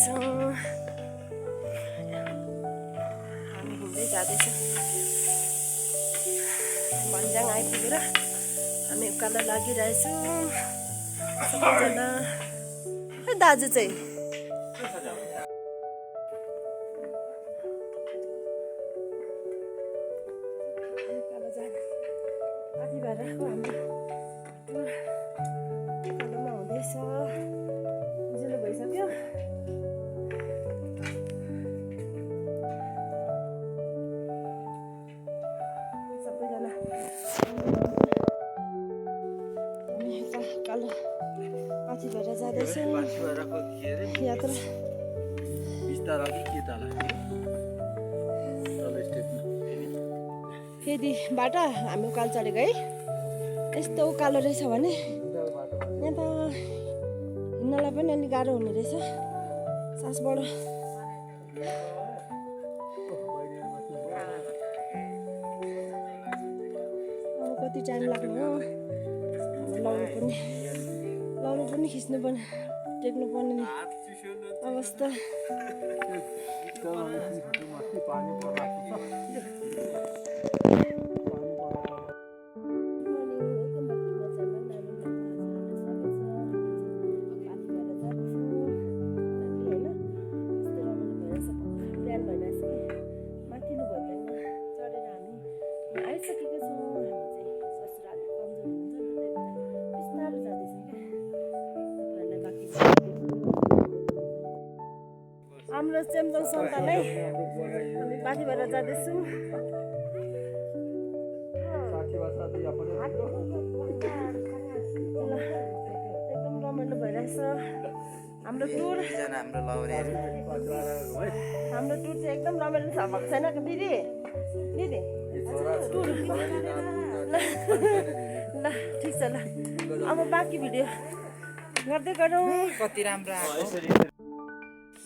छौँ। हामी घुम्दै जाँदैछौँ। भन्ज्याङ आइपुगेर हामी उकालो लागिरहेछौँ सबैजना। दाजु चाहिँ उकालो जाने कति भएर हाम्रो उकालोमा हुँदैछ। उज्यालो भइसक्यो। सबैजना हामी उकालो माथि भएर जाँदैछौँ। यात्रा फेदिबाट हामी उकालो चढेको है। यस्तो उकालो रहेछ भने यहाँ त हिँड्नलाई पनि अलिक गाह्रो हुने रहेछ। सासबाट अब कति टाइम लाग्ने हो। लाउनु पनि खिच्नु पनि टेक्नु पर्ने अवस्था। हाम्रो चेम्जोङ सन्तानलाई हामी माथि भएर जाँदैछौँ। एकदम रमाइलो भइरहेछ हाम्रो टुर। हाम्रो टुर चाहिँ एकदम रमाइलो छ भएको छैन दिदी। दिदी टुर ल ठिक छ ल। अब बाँकी भिडियो गर्दै गरौँ। कति राम्रो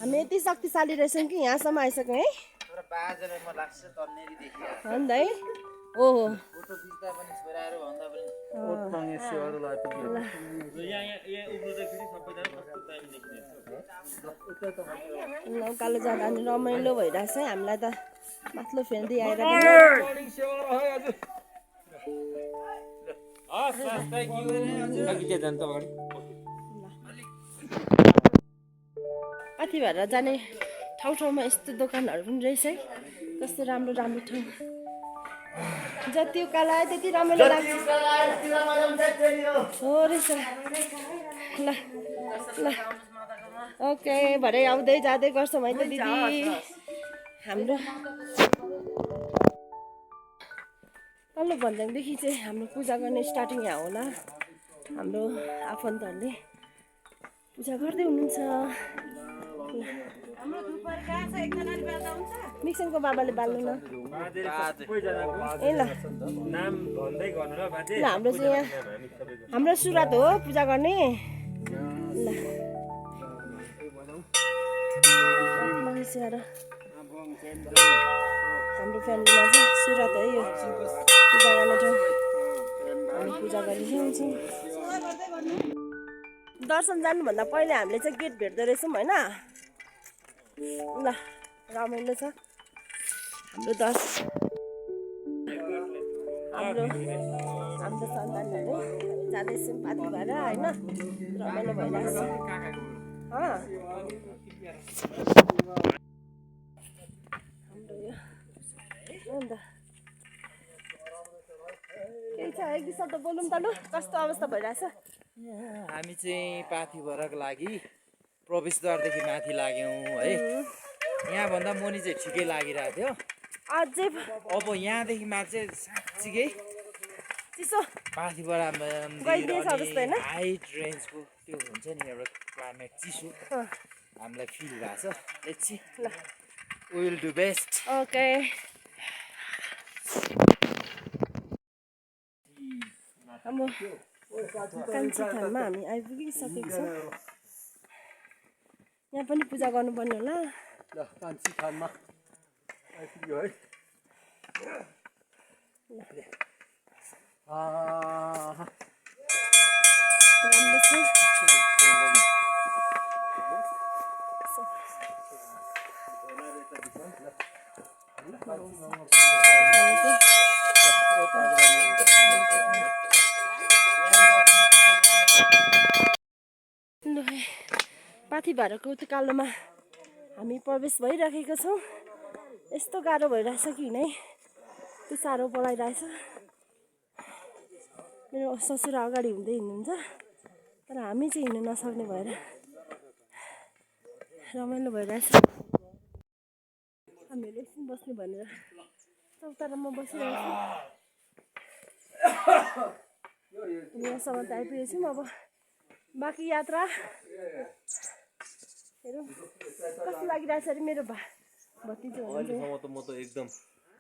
हामी यति शक्तिशाली रहेछौँ कि यहाँसम्म आइसक्यौँ है। हो नि त है। ओहो उकालो जाँदा अनि रमाइलो भइरहेछ है। हामीलाई त माथिल्लो फेर्दै आएर माथि भएर जाने ठाउँमा यस्तो दोकानहरू पनि रहेछ है। कस्तो राम्रो राम्रो ठाउँ। जति उकालो आयो त्यति रमाइलो लाग्छ। हो रहेछ ल ल। ओके भरे आउँदै जाँदै गर्छौँ है त दिदी। हाम्रो तल्लो भन्ज्याङदेखि चाहिँ हाम्रो पूजा गर्ने स्टार्टिङ यहाँ होला। हाम्रो आफन्तहरूले पूजा गर्दै हुनुहुन्छ। मिक्सिङको बाबाले बाल्नु न। ए ल हाम्रो चाहिँ यहाँ हाम्रो सुरुवात हो पूजा गर्ने। ल हाम्रो फ्यामिलीमा चाहिँ सुरुवात है यो पूजा गर्ने ठाउँ। हामी पूजा गरिसक्छौँ। दर्शन जानुभन्दा पहिले हामीले चाहिँ गेट भेट्दो रहेछौँ होइन। ल रमाइलो छ हाम्रो हाम्रो सन्तानहरू जाँदैछौँ पाती भएर होइन। रमाइलो भइरहेछ। हाम्रो यो अन्त केही छ एक दुई शब्द बोलौँ त। लु कस्तो अवस्था भइरहेछ। हामी चाहिँ पाथिभराको लागि प्रवेशद्वारदेखि माथि लाग्यौँ है। यहाँभन्दा मुनि चाहिँ ठिकै लागिरहेको थियो। अझै अब यहाँदेखि माथि चाहिँ साँच्चीकै चिसो पाथिभरा हाइट रेन्जको त्यो हुन्छ नि एउटा क्लाइमेट चिसो हामीलाई फिल भएको छ। Let's see we will do best. Okay हाम्रो कान्छी थानमा हामी आइपुगिसकेको छौँ। यहाँ पनि पूजा गर्नुपर्ने होला। ल कान्छी थानमा आइपुग्यो है। पाथी भाडाको उकालोमा हामी प्रवेश भइराखेका छौँ। यस्तो गाह्रो भइरहेछ कि हिँडै त्यो साह्रो पलाइरहेछ। मेरो ससुरा अगाडि हुँदै हिँड्नुहुन्छ तर हामी चाहिँ हिँड्नु नसक्ने भएर रमाइलो भइरहेछ। हामीहरू एकछिन बस्ने भनेर चौतारामा बसिरहेको छु। यहाँसम्म त आइपुगेछौँ। अब बाँकी यात्रा हेरौँ कस्तो लागिरहेछ अरे मेरो भतिजो हुनुहुन्छ। म त एकदम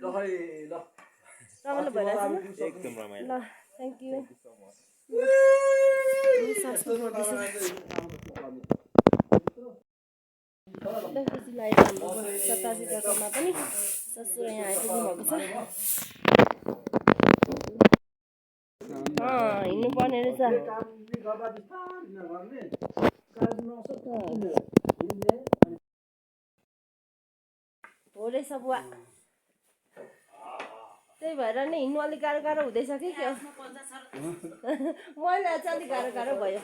रमाइलो भइरहेछ नि? एकदम रमाइलो। ल थ्याङ्क यू। सासको गर्दैछ एकदम खुसी लागेको हाम्रो 87 गतेमा पनि ससुरा यहाँ आइपुग्नु भएको छ। हिँड्नु पर्ने रहेछ। हो रहेछ बुवा। त्यही भएर नै हिँड्नु अलिक गाह्रो गाह्रो हुँदैछ कि के हो। मैला चाहिँ अलिक गाह्रो गाह्रो भयो।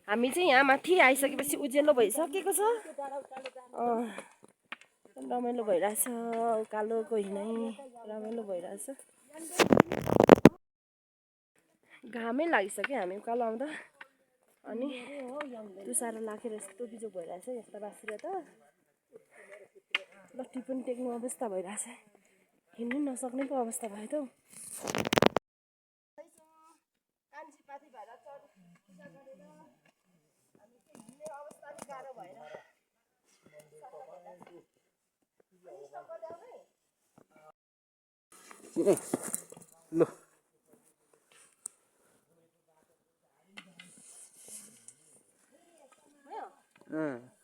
हामी चाहिँ यहाँ माथि आइसकेपछि उज्यालो भइसकेको छ। रमाइलो भइरहेछ। उकालोको हिँडाइ रमाइलो भइरहेछ। घामै लागिसक्यो हामी उकालो आउँदा। अनि तुसारो लाखेर यस्तो बिजोग भइरहेछ यस्ता बासिएर त लट्ठी पनि टेक्नु अवस्था भइरहेछ। हिँड्नु नसक्ने पो अवस्था भयो त हौ। कान्छी पाथी भएर पूजा गरेर हामी चाहिँ हिँड्ने अवस्था अलिक गाह्रो भएर ल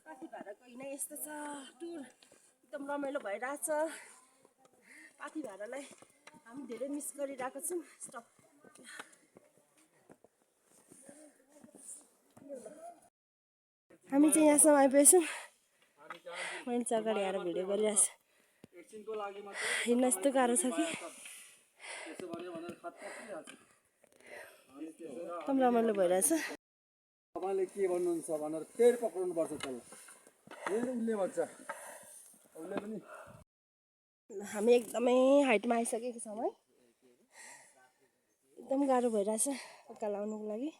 पाथी भाडाको हिँडाइ यस्तो छ। टुर एकदम रमाइलो भइरहेछ। पाथी भाडालाई हामी धेरै मिस गरिरहेको छौँ। स्टप। हामी चाहिँ यहाँसम्म आइपुगेछौँ। मैले चाहिँ अगाडि आएर भिडियो गरिरहेको छु। हिँड्न यस्तो गाह्रो छ कि एकदम रमाइलो भइरहेछ। तपाईँले के भन्नुहुन्छ भनेर फेरि पक्राउनु पर्छ त्यसलाई। फेरि उसले भन्छ उसले पनि। हामी एकदमै हाइटमा आइसकेको छौँ है। एकदम गाह्रो भइरहेछ उकालो आउनुको लागि।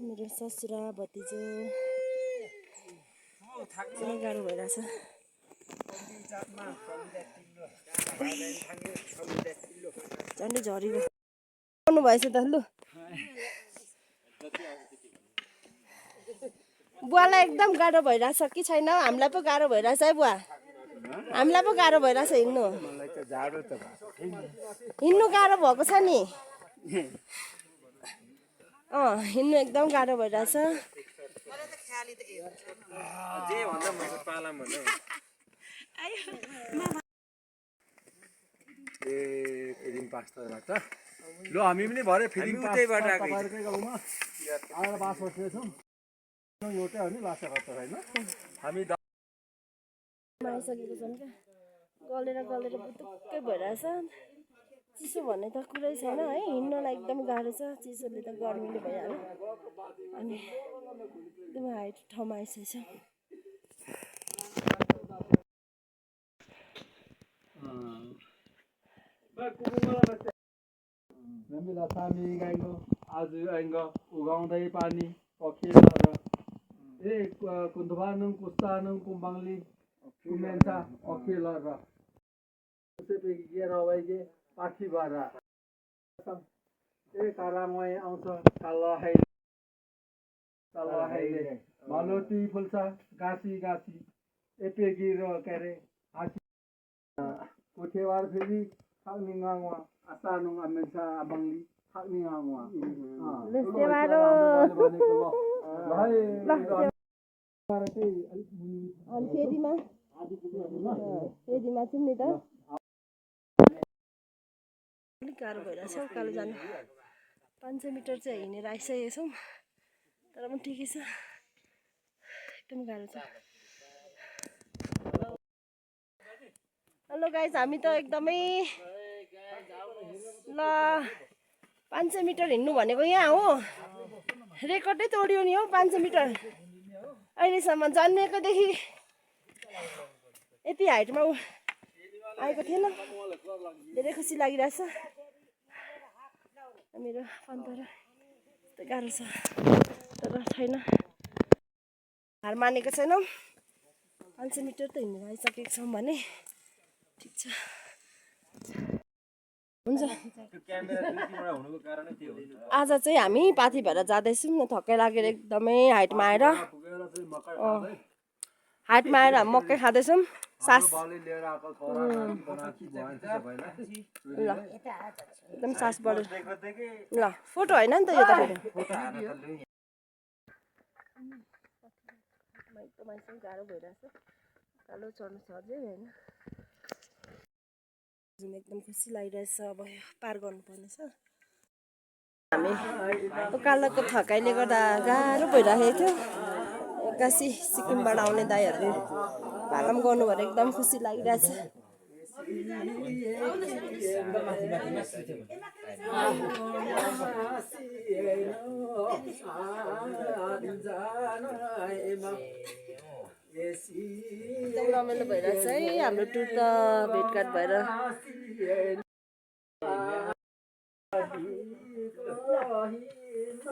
मेरो ससुरा भतिजो एकदमै गाह्रो भइरहेछ। झन्डै झरीको आउनु भएछ त लु। बुवालाई एकदम गाह्रो भइरहेछ कि छैन? हामीलाई पो गाह्रो भइरहेछ है बुवा। हामीलाई पो गाह्रो भइरहेछ हिँड्नु। हिँड्नु गाह्रो भएको छ नि। हिँड्नु एकदम गाह्रो भइरहेछ। फिलिङ पास्टरबाट ल हामी पनि भरे फिलिङ पास्टरबाट तपाईँहरूकै गाउँमा आएर बास बसेछौँ। एउटै हो नि लासा खतर होइन। हामी आइसकेको छौँ क्या। गलेर गलेर बुटुक्कै भइरहेछ। चिसो भन्ने त कुरै छैन है। हिँड्नलाई एकदम गाह्रो छ। चिसोले त गर्मीले भइहाल्यो। अनि एकदम हाइट ठाउँमा आइसकेछौँ। नमिला सामी गाइको आज आइङ्ग उगाउँदै पानी पखेला र कुन्धुवानुङ कुस्तानुङ कुम्बाङ्ली कुमेन्चा अखेला र रवाइगे पाथी भाडा काराङवाई आउँछ कालाहाइले मालोटी फुल्छ गाँसी गाँसी एपेगी र के अरे हाँसी कोठेवार फेरि थाक्निङाङवा आसानुङ आमेन्सा आबाङ्ली थाक्निङाङवा फेदीमा छौँ नि त। अलिक गाह्रो भइरहेछ उकालो जानु। 500 मिटर चाहिँ हिँडेर आइसकेको छौँ तर पनि ठिकै छ। एकदम गाह्रो छ। हेलो गाइज हामी त एकदमै ल 500 मिटर हिँड्नु भनेको यहाँ हो रेकर्डै तोड्यो नि हौ 500 मिटर अहिलेसम्म जन्मेकोदेखि यति हाइटमा आएको थिएन धेरै खुसी लागिरहेछ मेरो पन्तर यस्तो गाह्रो छ तर छैन हार मानेको छैनौँ 500 मिटर त हिँडेर आइसकेको छौँ भने ठिक छ हुन्छ आज चाहिँ हामी पाथी भएर जाँदैछौँ थक्कै लागेर एकदमै हाइटमा आएर मकै खाँदैछौँ सास ल एकदम सास बढ्यो ल फोटो होइन नि त यो त एकदम गाह्रो भइरहेछ कालो चढ्नु सजिलै होइन एकदम खुसी लागिरहेछ अब पार गर्नुपर्ने छ हामी उकालोको थकाइले गर्दा गाह्रो भइरहेको थियो एक्कासी सिक्किमबाट आउने दाइहरूले पालम गर्नु भएर एकदम खुसी लागिरहेछ एकदम रमाइलो भइरहेछ है हाम्रो टुर त भेटघाट भएर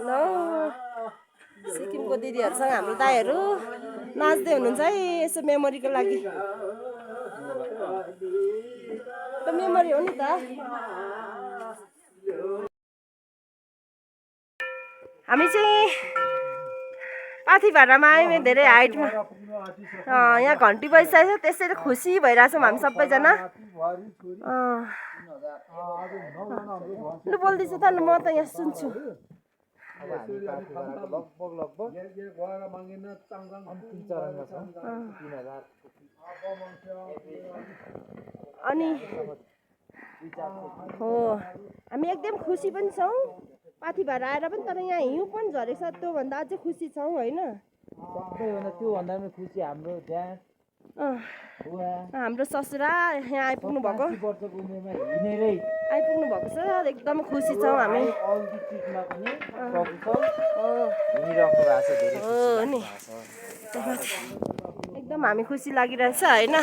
ल सिक्किमको दिदीहरूसँग हाम्रो दाइहरू नाच्दै हुनुहुन्छ है यसो मेमोरीको लागि त मेमोरी हो नि त हामी चाहिँ पाथी भाडामा आयौँ धेरै हाइटमा यहाँ घन्टी बजिसकेको छ त्यसैले खुसी भइरहेछौँ हामी सबैजना लु बोल्दैछ त म त यहाँ सुन्छु अनि हो हामी एकदम खुसी पनि छौँ पाथी भएर आएर पनि तर यहाँ हिउँ पनि झरेको छ त्योभन्दा अझै खुसी छौँ होइन त्योभन्दा पनि खुसी हाम्रो हाम्रो ससुरा यहाँ आइपुग्नु भएको छ एकदम खुसी छौँ हामी नि एकदम हामी खुसी लागिरहेछ होइन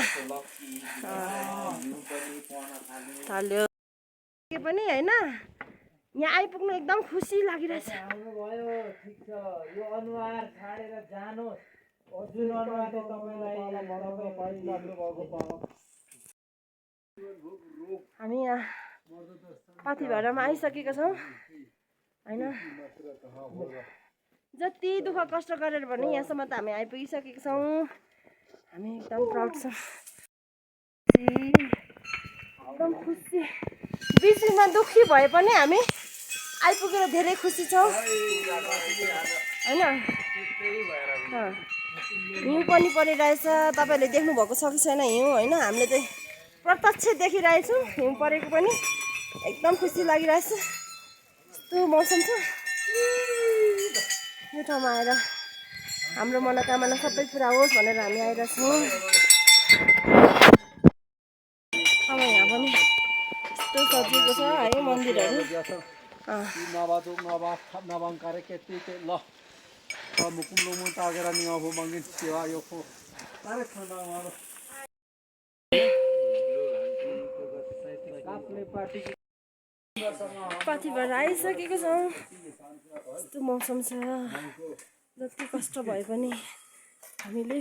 थाल्यो के पनि होइन यहाँ आइपुग्नु एकदम खुसी लागिरहेछ हामी यहाँ पाथी भाडामा आइसकेका छौँ होइन जति दुःख कष्ट गरेर भने यहाँसम्म त हामी आइपुगिसकेका छौँ हामी एकदम प्राउड छौँ एकदम खुसी बिचमा दुःखी भए पनि हामी आइपुगेर धेरै खुसी छौँ होइन हिउँ पनि परिरहेछ तपाईँहरूले देख्नुभएको छ कि छैन हिउँ होइन हामीले चाहिँ प्रत्यक्ष देखिरहेछौँ हिउँ परेको पनि एकदम खुसी लागिरहेछ यस्तो मौसम छ यो ठाउँमा आएर हाम्रो मनोकामना सबै पुरा होस् भनेर हामी आइरहेछौँ अब यहाँ पनि यस्तो सजिएको छ है मन्दिरहरू पाथीबाट आइसकेको छौँ यस्तो मौसम छ जति कष्ट भए पनि हामीले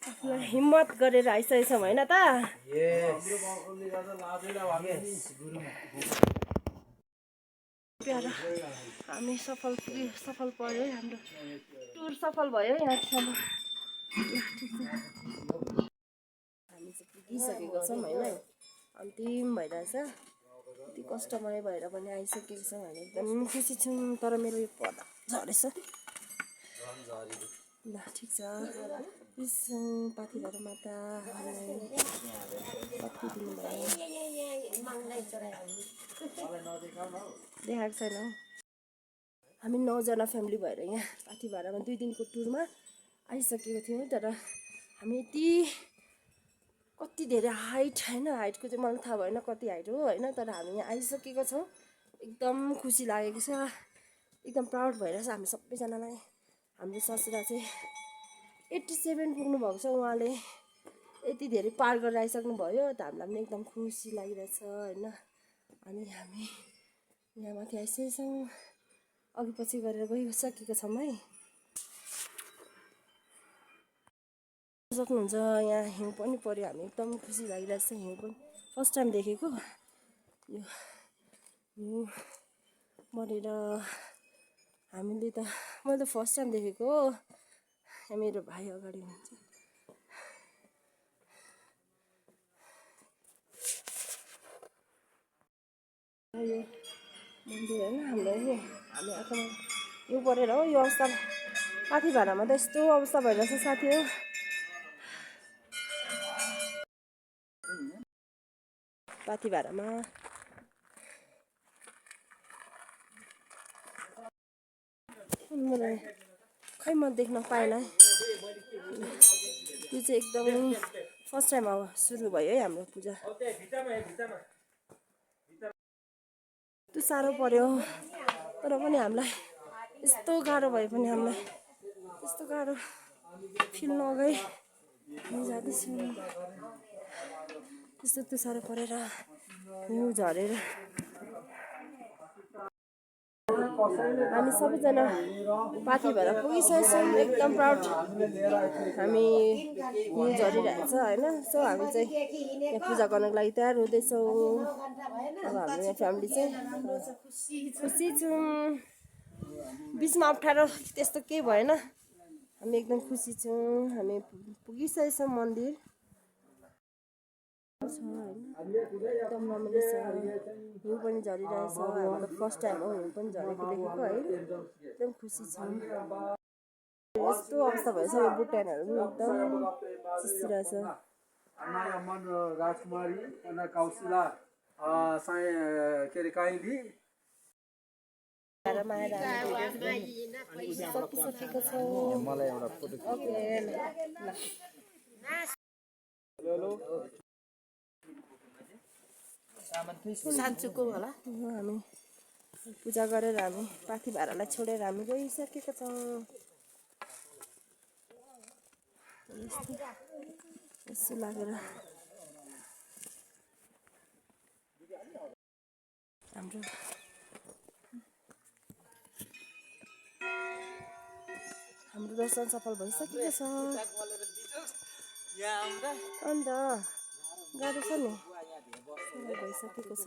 आफूलाई हिम्मत गरेर आइसकेको छौँ होइन त प्यारा हामी सफल पर्यो है हाम्रो टुर सफल भयो यहाँसम्म हामी चाहिँ पुगिसकेको छौँ होइन अन्तिम भइरहेछ यति कष्टमय भएर पनि आइसकेको छौँ हामी एकदम खुसी छौँ तर मेरो यो पर्दा झरेछ ल ठिक छ प्लिज पाथी भएर माता कति दिनुभयो देखाएको छैन हौ हामी 9 जना फ्यामिली भएर यहाँ पाथी भाडामा 2 दिनको टुरमा आइसकेको थियौँ तर हामी यति कति धेरै हाइट होइन हाइटको चाहिँ मलाई थाहा भएन कति हाइट हो होइन तर हामी यहाँ आइसकेको छौँ एकदम खुसी लागेको छ एकदम प्राउड भइरहेछ हामी सबैजनालाई हाम्रो ससुरा चाहिँ 87 पुग्नु भएको छ उहाँले यति धेरै पार गरेर आइसक्नु भयो त हामीलाई पनि एकदम खुसी लागिरहेछ होइन अनि हामी यहाँ माथि आइसकेको छौँ अघि पछि गरेर गइसकेको छौँ है सक्नुहुन्छ यहाँ हिउँ पनि पर्यो हामी एकदम खुसी लागिरहेछ हिउँ पनि फर्स्ट टाइम देखेको यो हिउँ मरेर हामीले त मैले त फर्स्ट टाइम देखेको यहाँ मेरो भाइ अगाडि हुनुहुन्छ यो मन्दिर होइन हाम्रो यो हामी आएकोमा यो परेर हो यो अवस्था पाथी भाडामा त यस्तो अवस्था भइरहेछ साथी हो पाथी भाडामा मलाई खै म देख्न पाएन है यो चाहिँ एकदमै फर्स्ट टाइम अब सुरु भयो है हाम्रो पूजा त्यो साह्रो पर्यो तर पनि हामीलाई यस्तो गाह्रो भए पनि हामीलाई यस्तो गाह्रो फिल नगई हामी जाँदैछौँ त्यस्तो त्यो साह्रो परेर हिउँ झरेर हामी सबैजना पाथी भएर पुगिसकेको छौँ एकदम प्राउड हामी हिउँ झरिरहेछ होइन सो हामी चाहिँ यहाँ पूजा गर्नको लागि तयार हुँदैछौँ अब हाम्रो यहाँ फ्यामिली चाहिँ खुसी छौँ बिचमा अप्ठ्यारो त्यस्तो केही भएन हामी एकदम खुसी छौँ हामी पुगिसकेको छौँ मन्दिर एकदम रमाइलो छ हिउँ पनि झरिरहेछ हाम्रो त फर्स्ट टाइम हो हिउँ पनि झरेको देखेको है एकदम खुसी छौँ यस्तो अवस्था भएछ यो बुट्यानहरू पनि एकदम चिसिरहेछ राजकुमारी कौशिला के अरे काइली सकिसकेको छौँ मलाई एउटा फोटो सान्चुको होला हामी पूजा गरेर हामी पाथी भाडालाई छोडेर हामी गइसकेका छौँ यसो लागेर हाम्रो दर्शन सफल भइसकेको छ अन्त गाह्रो छ नि भइसकेको छ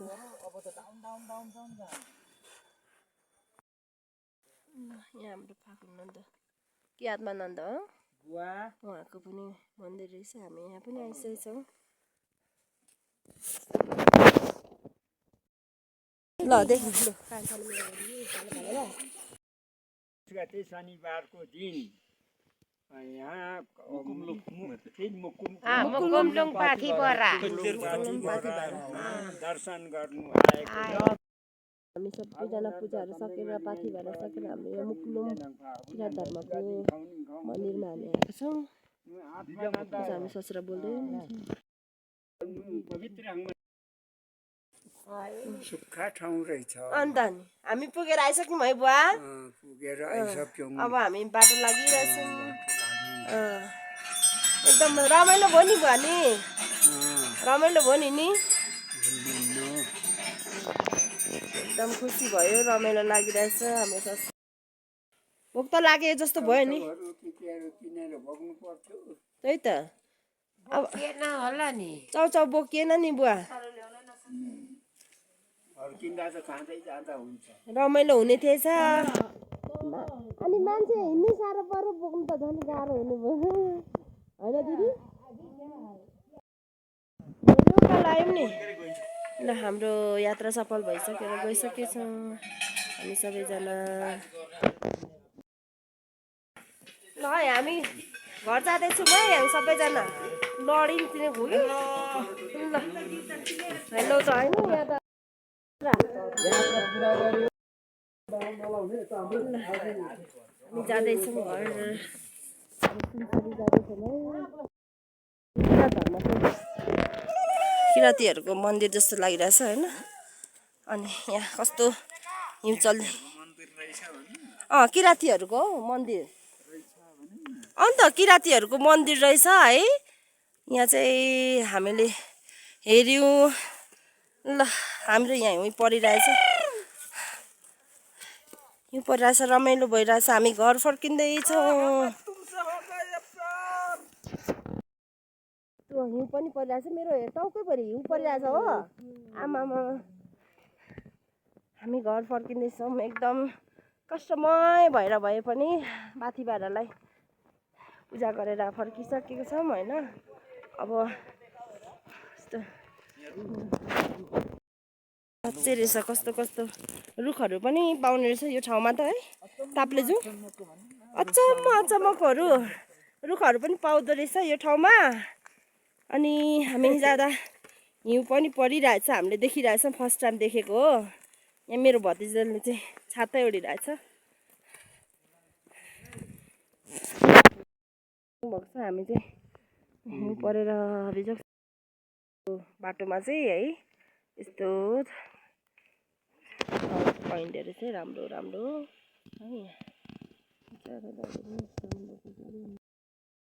यहाँ हाम्रो फागुन नन्द के आत्मा नन्द हो उहाँको पनि मन्दिर रहेछ हामी यहाँ पनि आइसकेको छौँ ल देखि शनिबारको दिन यहाँ मुकुमलुङ पाथी बरा दर्शन गर्नु आएको हामी सबैजना पूजाहरू सकेर पाथी भएर सकेर हाम्रो यो मुकुलुङ किरात धर्मको मन्दिरमा हामी आएको छौँ हामी ससुरा बोल्दै सुक्खा ठाउँ रहेछ अन्त नि हामी पुगेर आइसक्यौँ है बुवा पुगेर आइसक्यौँ अब हामी बाटो लागिरहेछौँ एकदम रमाइलो भयो नि बुवा नि रमाइलो भयो नि एकदम खुसी भयो रमाइलो लागिरहेछ हाम्रो ससुरा भोक त लागे जस्तो भयो नि त्यही त अब होला नि चाउचाउ बोकिएन नि बुवा रमाइलो हुने थिएछ अनि मान्छे हिँड्नै साह्रो पर्यो बोक्नु त झन् गाह्रो हुने भयो होइन दिदी आयौँ नि ल हाम्रो यात्रा सफल भइसकेर गइसकेछौँ हामी सबैजना ल है हामी घर जाँदैछौँ है हामी सबैजना लडिन्थ्यो कि ल हेलो त होइन यहाँ त हामी जाँदैछौँ घर किरातीहरूको मन्दिर जस्तो लागिरहेछ होइन अनि यहाँ कस्तो हिउँ चल्दै किराँतीहरूको मन्दिर अन्त किराँतीहरूको मन्दिर रहेछ है यहाँ चाहिँ हामीले हेऱ्यौँ ल हाम्रो यहाँ हिउँ परिरहेछ हिउँ परिरहेछ रमाइलो भइरहेछ हामी घर फर्किँदैछौँ हिउँ पनि परिरहेछ मेरो टाउकैभरि हिउँ परिरहेछ हो आमामा हामी घर फर्किँदैछौँ एकदम कष्टमय भएर भए पनि माथि भाडालाई पूजा गरेर फर्किसकेको छौँ होइन अब यस्तो साँच्चै रहेछ कस्तो कस्तो रुखहरू पनि पाउने रहेछ यो ठाउँमा त है ताप्लेजुङ अचम्मकोहरू रुखहरू पनि पाउँदो रहेछ यो ठाउँमा अनि हामी जाँदा हिउँ पनि परिरहेछ हामीले देखिरहेछौँ फर्स्ट टाइम देखेको हो यहाँ मेरो भतिजाले चाहिँ छातै ओढिरहेछ भएको छ हामी चाहिँ हिउँ परेर बिजोग बाटोमा चाहिँ है यस्तो पोइन्टहरू चाहिँ राम्रो राम्रो है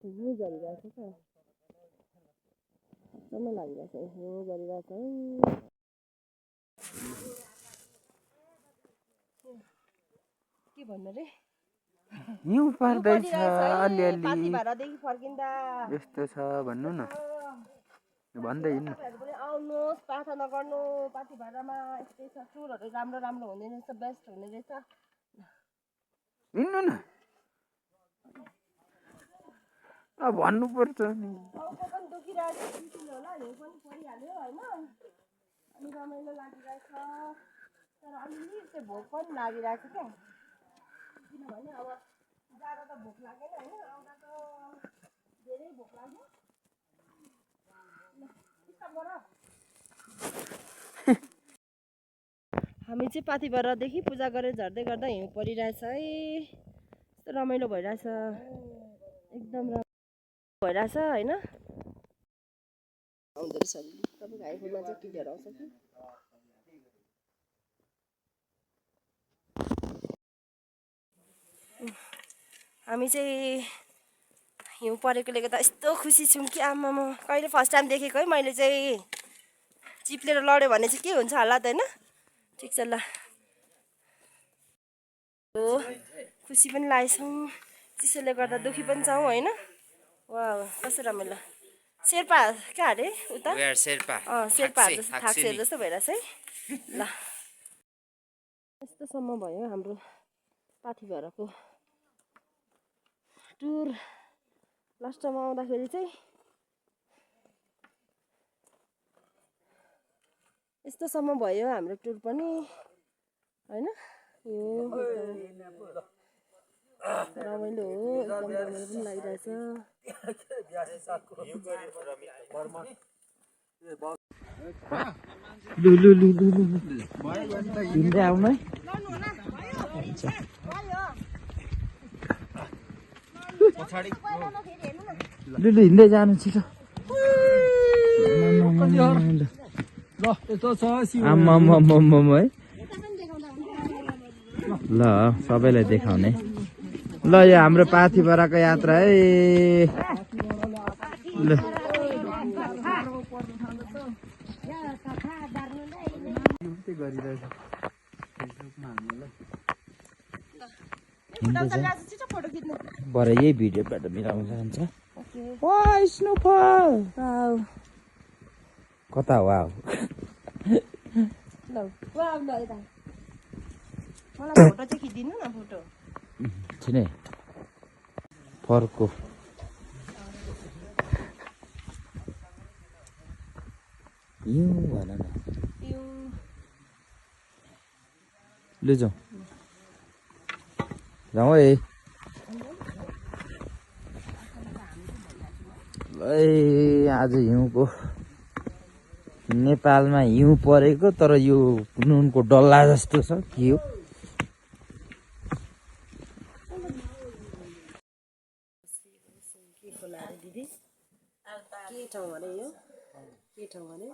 हिउँ झरिरहेछ क्या अचम्म लागिरहेछ हिउँ झरिरहेछ है के भन्नु रे हिउँ पर्दैछ अलिअलि पाथी भाडादेखि फर्किँदा यस्तो छ भन्नु न भन्दै हिँड्नु आउनुहोस् प्रार्थना गर्नु पाथी भाडामा यस्तै छ टुरहरू राम्रो राम्रो हुने रहेछ बेस्ट हुने रहेछ हिँड्नु न अब भन्नुपर्छ नि टाउको पनि दुखिरहेको छ होला हिउँ पनि परिहाल्यो होइन अनि रमाइलो लागिरहेछ तर अलिअलि चाहिँ भोक पनि लागिरहेको छ क्या किनभने अब जाँदा त भोक लागेन होइन आउँदा त धेरै भोक लाग्यो हामी चाहिँ पाथिभरादेखि पूजा गरेर झर्दै गर्दा हिउँ परिरहेछ है यस्तो रमाइलो भइरहेछ एकदम राम्रो भइरहेछ होइन आउँदो रहेछ तपाईँको आइफोनमा चाहिँ क्लियर आउँछ कि हामी चाहिँ हिउँ परेकोले गर्दा यस्तो खुसी छौँ कि आमामा कहिले फर्स्ट टाइम देखेको है मैले चाहिँ चिप्लेर लड्यो भने चाहिँ के हुन्छ होला त होइन ठिक छ ल खुसी पनि लागेछौँ चिसोले गर्दा दुखी पनि छौँ होइन वा कस्तो रमाइलो शेर्पा क्या अरे उता शेर्पाहरू जस्तो थाक्सेहरू जस्तो भइरहेछ है ल यस्तोसम्म भयो हाम्रो पाथिभराको टुर लास्टमा आउँदाखेरि चाहिँ यस्तोसम्म भयो हाम्रो टुर पनि होइन यो रमाइलो हो एकदम रमाइलो पनि लागिरहेछ हिँड्दै आउनु लुलु हिँड्दै जानु छिटो आम्माम्माम्माम है ल सबैलाई देखाउने ल यो हाम्रो पाथिभराको यात्रा है ल भरे यही भिडियोबाट मिलाउन जान्छ स्नोफल कता हो फोटो चाहिँ खिचिदिनु न फोटो छिने फर्को हिउँ भन न लु जाउँ जाउँ है आज हिउँको नेपालमा हिउँ परेको तर यो नुनको डल्ला जस्तो छ के हो के ठाउँ अरे यो के ठाउँ अरे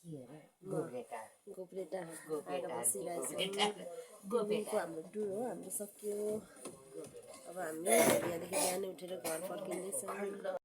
गोप्रेटा आएर बसिरहेछ गोबिनको हाम्रो टुर हो हाम्रो सक्यो अब हामी यहाँदेखि बिहान उठेर घर फर्किँदैछौँ